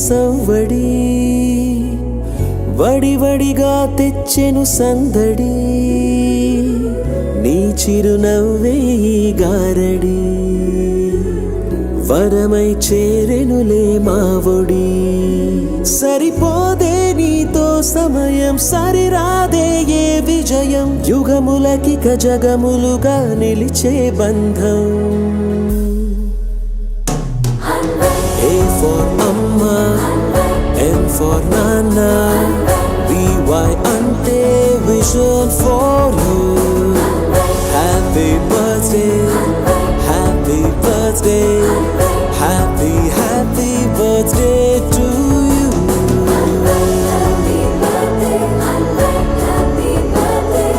సవ్వడి వడివడిగా తెచ్చెను సందడి నీ చిరునవ్వే ఈ గారడి వరమై చేరెనులే మావొడి సరిపోదే నీతో సమయం సరిరాదే ఏ విజయం యుగములకిక జగములుగా నిలిచే బంధం A for Amma, N for Nana, BY ante vision for you. Happy birthday, happy birthday, happy birthday to you. Happy birthday, happy birthday,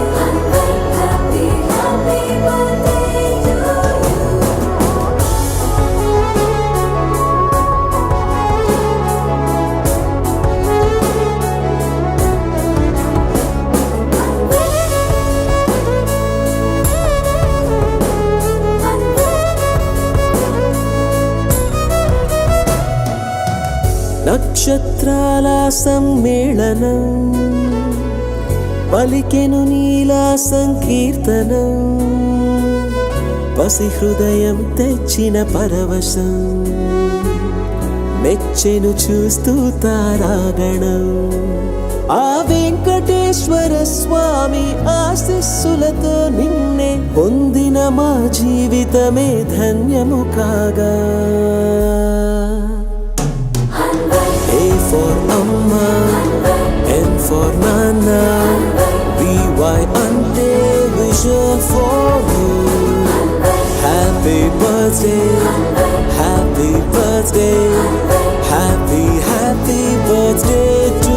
happy birthday to you. నక్షత్రాల సమ్మేళనం పలికెను నీలా సంకీర్తనం పసి హృదయం తెచ్చిన పరవశం మెచ్చెను చూస్తూ తారాగణం ఆ వెంకటేశ్వర స్వామి ఆశీస్సులతో నిన్నే పొందిన మా జీవితమే ధన్యము కాగా A for Amma, N for Nana, BY ante vision for you. Happy birthday, happy birthday, happy birthday to